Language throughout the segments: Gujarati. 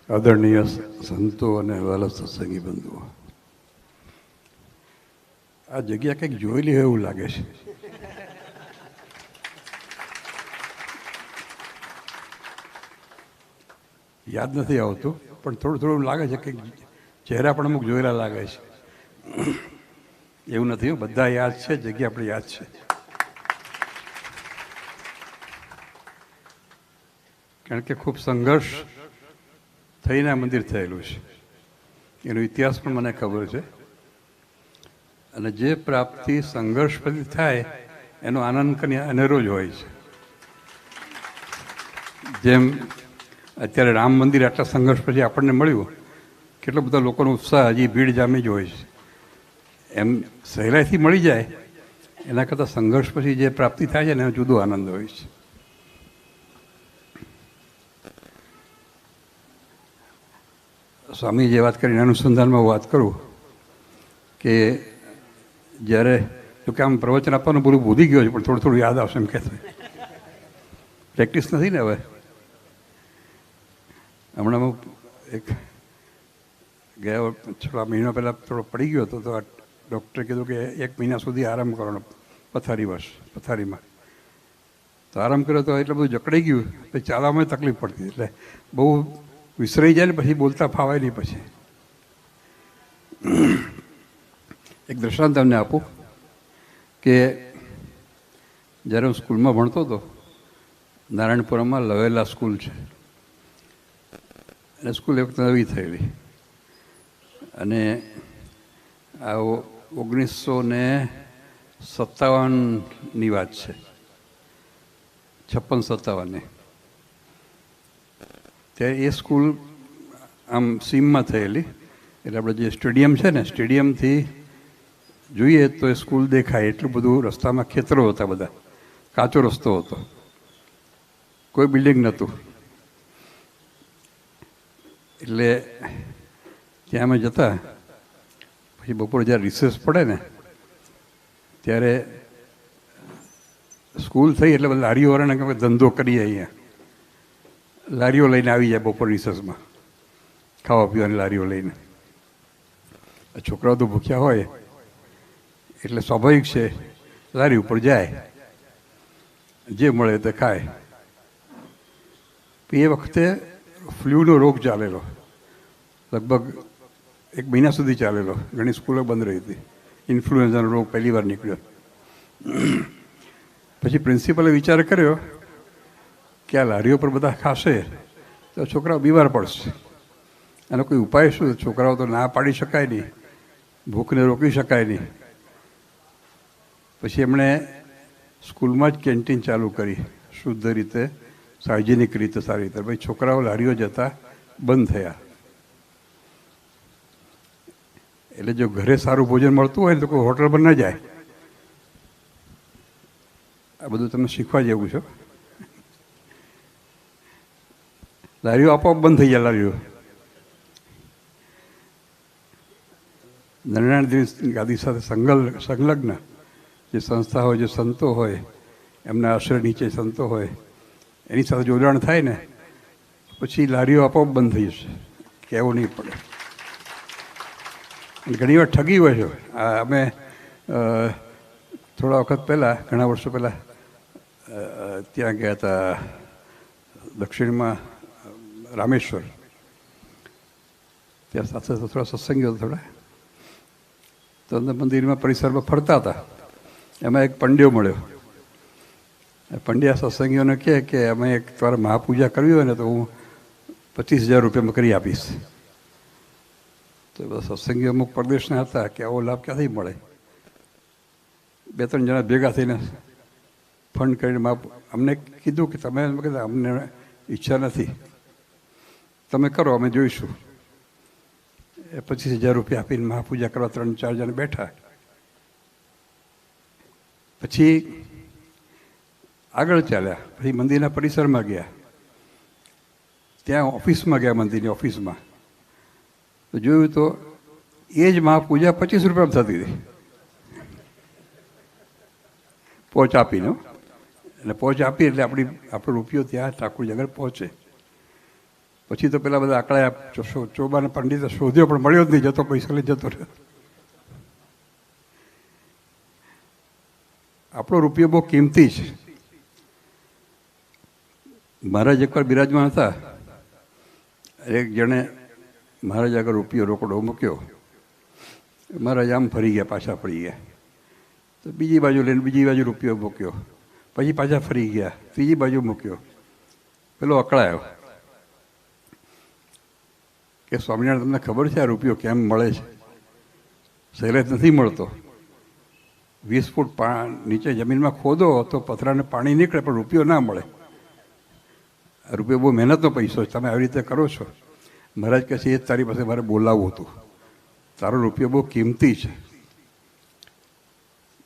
આદરણીય સંતો અને વાલા સત્સંગી બંધુઓ, આ જગ્યા કંઈક જોયેલી હોય એવું લાગે છે. યાદ નથી આવતું, પણ થોડું થોડું લાગે છે કે ચહેરા પણ અમુક જોયેલા લાગે છે. એવું નથી, બધા યાદ છે, જગ્યા આપણે યાદ છે. કારણ કે ખૂબ સંઘર્ષ થઈને આ મંદિર થયેલું છે. એનો ઇતિહાસ પણ મને ખબર છે. અને જે પ્રાપ્તિ સંઘર્ષ પછી થાય એનો આનંદ કંઈ અનેરો જ હોય છે. જેમ અત્યારે રામ મંદિર આટલા સંઘર્ષ પછી આપણને મળ્યું, કેટલો બધા લોકોનો ઉત્સાહ હજી ભીડ જામી જ હોય છે. એમ સહેલાઈથી મળી જાય એના કરતાં સંઘર્ષ પછી જે પ્રાપ્તિ થાય છે ને એનો જુદો આનંદ હોય છે. સ્વામી જે વાત કરીને અનુસંધાનમાં વાત કરું કે જ્યારે જોકે આમ પ્રવચન આપવાનું પૂરું ભૂલી ગયો છે, પણ થોડું થોડું યાદ આવશે એમ કહેતો. પ્રેક્ટિસ નથી ને હવે. હમણાં એક ગયા થોડા મહિના પહેલાં થોડો પડી ગયો હતો, તો આ ડૉક્ટરે કીધું કે 1 મહિના સુધી આરામ કરવાનો પથારીમાં. તો આરામ કર્યો તો એટલે બધું જકડાઈ ગયું, તો ચાલવામાં તકલીફ પડતી. એટલે બહુ વિસરાઈ જાય ને પછી બોલતા ફાવાય નહીં. પછી એક દ્રષ્ટાંત તમને આપું કે જ્યારે હું સ્કૂલમાં ભણતો હતો, નારાયણપુરમમાં લવેલા સ્કૂલ છે, અને સ્કૂલ એક નવી થયેલી, અને આ 1957ની વાત છે, 56-57ની. ત્યારે એ સ્કૂલ આમ સીમમાં થયેલી, એટલે આપણે જે સ્ટેડિયમ છે ને, સ્ટેડિયમથી જોઈએ તો એ સ્કૂલ દેખાય એટલું બધું. રસ્તામાં ખેતરો હતા, બધા કાચો રસ્તો હતો, કોઈ બિલ્ડિંગ નહોતું. એટલે ત્યાં અમે જતા. પછી બપોરે જ્યારે રિસેસ પડે ને ત્યારે સ્કૂલ થઈ એટલે બધા લારીઓવાળાને કે ધંધો કરીએ, અહીંયા લારીઓ લઈને આવી જાય બપોર રિસેસમાં, ખાવા પીવાની લારીઓ લઈને. છોકરાઓ તો ભૂખ્યા હોય એટલે સ્વાભાવિક છે લારી ઉપર જાય, જે મળે તે ખાય. એ વખતે ફ્લૂનો રોગ ચાલેલો, લગભગ 1 મહિના સુધી ચાલેલો. ઘણી સ્કૂલો બંધ રહી હતી. ઇન્ફ્લુએન્ઝાનો રોગ પહેલી વાર નીકળ્યો. પછી પ્રિન્સિપલે વિચાર કર્યો કે આ લારીઓ પર બધા ખાશે તો છોકરાઓ બીમાર પડશે. આનો કોઈ ઉપાય શું? છોકરાઓ તો ના પાડી શકાય નહીં, ભૂખને રોકી શકાય નહીં. પછી એમણે સ્કૂલમાં જ કેન્ટીન ચાલુ કરી, શુદ્ધ રીતે, હાઇજેનિક રીતે, સારી રીતે. ભાઈ છોકરાઓ લારીઓ જતા બંધ થયા. એટલે જો ઘરે સારું ભોજન મળતું હોય ને તો કોઈ હોટલ પર ન જાય. આ બધું તમને શીખવા જેવું છે. લારીઓ આપોઆપ બંધ થઈ જાય. લારીઓ નારાયણ ગાદી સાથે સંલગ્ન જે સંસ્થા હોય, જે સંતો હોય, એમના આશ્રય નીચે સંતો હોય, એની સાથે જોડાણ થાય ને પછી લારીઓ આપોઆપ બંધ થઈ જશે, કહેવું નહીં પડે. ઘણી વાર ઠગી હોય છે. અમે થોડા વખત પહેલાં, ઘણા વર્ષો પહેલાં ત્યાં ગયા હતા દક્ષિણમાં, રામેશ્વર. ત્યાં સાથે થોડા સત્સંગીઓ થોડા તો અંદર મંદિરમાં પરિસરમાં ફરતા હતા. એમાં એક પંડ્યો મળ્યો. પંડ્યા સત્સંગીઓને કહે કે અમે એક તમારે મહાપૂજા કરવી હોય ને તો હું 25,000 રૂપિયામાં કરી આપીશ. તો બધા સત્સંગીઓ અમુક પ્રદેશના હતા કે આવો લાભ ક્યાંથી મળે. 2-3 જણા ભેગા થઈને ફંડ કરીને અમને કીધું કે તમે કીધું અમને ઈચ્છા નથી, તમે કરો, અમે જોઈશું. 25,000 રૂપિયા આપીને મહાપૂજા કરવા 3-4 જણા બેઠા. પછી આગળ ચાલ્યા. પછી મંદિરના પરિસરમાં ગયા, ત્યાં ઓફિસમાં ગયા, મંદિરની ઓફિસમાં. તો જોયું તો એ જ મહાપૂજા 25 રૂપિયામાં થતી હતી, પહોંચ આપીને. એટલે પહોંચ આપી એટલે આપણો રૂપિયો ત્યાં ઠાકોરજી આગળ પહોંચે. પછી તો પેલા બધા આંકડા ચોબાને પંડિતે શોધ્યો પણ મળ્યો જ નહીં, જતો પૈસા લઈ જતો રહ્યો. આપણો રૂપિયો બહુ કિંમતી છે. મહારાજ એકવાર બિરાજમાન હતા, એક જણે મહારાજ આગળ રૂપિયો રોકડો મૂક્યો, મહારાજ આમ ફરી ગયા, પાછા ફરી ગયા, તો બીજી બાજુ લઈને બીજી બાજુ રૂપિયો મૂક્યો, પછી પાછા ફરી ગયા, ત્રીજી બાજુ મૂક્યો. પેલો અકળાયો કે સ્વામિનારાયણ, તમને ખબર છે આ રૂપિયો કેમ મળે છે? સહેલાઈ નથી મળતો. 20 ફૂટ નીચે જમીનમાં ખોદો તો પથરાને પાણી નીકળે, પણ રૂપિયો ના મળે. રૂપિયો બહુ મહેનતનો પૈસો છે, તમે આવી રીતે કરો છો. મહારાજ કહે છે, એ જ તારી પાસે મારે બોલાવવું હતું, તારો રૂપિયો બહુ કિંમતી છે.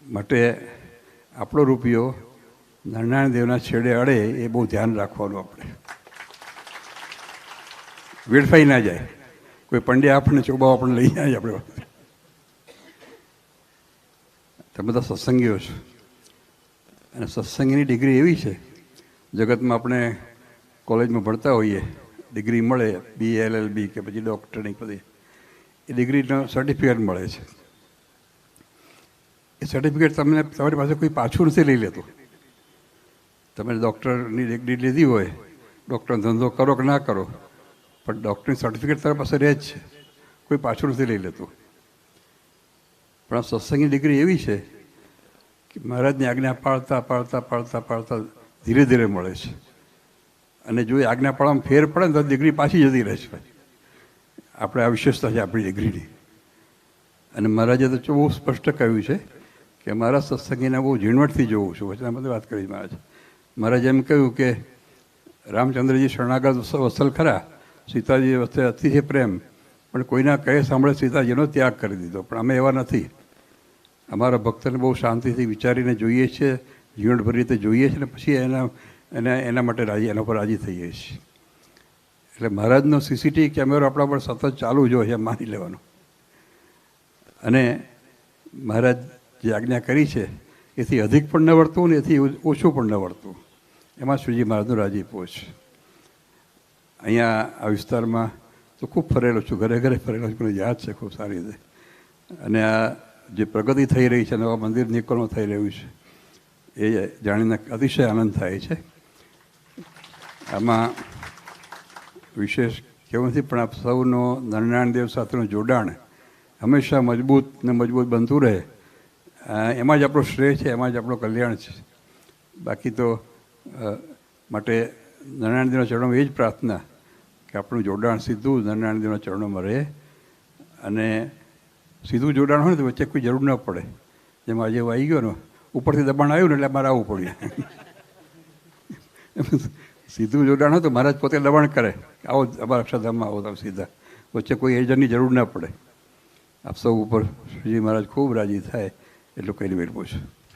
માટે આપણો રૂપિયો નારાયણ દેવના છેડે અડે એ બહુ ધ્યાન રાખવાનું. આપણે વેડફાઈ ના જાય, કોઈ પંડ્યા આપણને ચોબાવ આપણને લઈ જાય. આપણે તમે બધા સત્સંગીઓ છો, અને સત્સંગીની ડિગ્રી એવી છે, જગતમાં આપણે કોલેજમાં ભણતા હોઈએ, ડિગ્રી મળે, BA LLB કે પછી ડૉક્ટરની બધી, એ ડિગ્રીનો સર્ટિફિકેટ મળે છે. એ સર્ટિફિકેટ તમને તમારી પાસે કોઈ પાછું નથી લઈ લેતું. તમે ડૉક્ટરની ડિગ્રી લીધી હોય, ડૉક્ટરનો ધંધો કરો કે ના કરો, પણ ડૉક્ટરની સર્ટિફિકેટ તમારી પાસે રહે જ છે, કોઈ પાછું નથી લઈ લેતું. પણ આ સત્સંગની ડિગ્રી એવી છે કે મહારાજની આજ્ઞા પાળતા પાળતા પાળતા પાળતા ધીરે ધીરે મળે છે. અને જો એ આજ્ઞા પાળવામાં ફેર પડે ને તો ડિગ્રી પાછી જતી રહે છે. આપણે આ વિશેષતા છે આપણી ડિગ્રીની. અને મહારાજે તો બહુ સ્પષ્ટ કહ્યું છે કે મારા સત્સંગીને બહુ ઝીણવટથી જોઉં છું. વચના બધી વાત કરી મહારાજ. મહારાજે એમ કહ્યું કે રામચંદ્રજી શરણાગત વત્સલ ખરા, સીતાજી વચ્ચે અતિશય પ્રેમ, પણ કોઈના કહે સાંભળે સીતાજીનો ત્યાગ કરી દીધો. પણ અમે એવા નથી. અમારા ભક્તને બહુ શાંતિથી વિચારીને જોઈએ છીએ, ઝીણવટભરી રીતે જોઈએ છીએ, ને પછી એના માટે એના પર રાજી થઈએ છીએ. એટલે મહારાજનો CCTV કેમેરો આપણા પર સતત ચાલુ જ હોય, એમ માની લેવાનું. અને મહારાજ જે આજ્ઞા કરી છે એથી અધિક પણ ન વર્તવું ને એથી ઓછું પણ ન વર્તવું, એમાં શ્રીજી મહારાજનું રાજીપો છે. અહીંયા આ વિસ્તારમાં તો ખૂબ ફરેલો છું, ઘરે ઘરે ફરેલો છું, મને યાદ છે ખૂબ સારી રીતે. અને આ જે પ્રગતિ થઈ રહી છે, નવા મંદિર નિર્માણ થઈ રહ્યું છે, એ જાણીને અતિશય આનંદ થાય છે. આમાં વિશેષ કેવું નથી, પણ આપ સૌનો નારાયણ દેવ સાથેનું જોડાણ હંમેશા મજબૂત ને મજબૂત બનતું રહે, એમાં જ આપણો શ્રેય છે, એમાં જ આપણું કલ્યાણ છે. બાકી તો માટે નારાયણ દેવના ચરણોમાં એ જ પ્રાર્થના કે આપણું જોડાણ સીધું નારાયણ દેવના ચરણોમાં રહે. અને સીધું જોડાણ હોય ને તો વચ્ચે કોઈ જરૂર ન પડે. જેમ આજે આવી ગયો ને, ઉપરથી દબાણ આવ્યું ને એટલે મારે આવવું પડ્યું. સીધું જોડાણ હોય તો મહારાજ પોતે દબાણ કરે, આવો અમારા અક્ષરધામમાં આવો, તમે સીધા, વચ્ચે કોઈ એજન્ટની જરૂર ન પડે. આપ સૌ ઉપર શ્રીજી મહારાજ ખૂબ રાજી થાય એટલું કહીને બેઠું છું.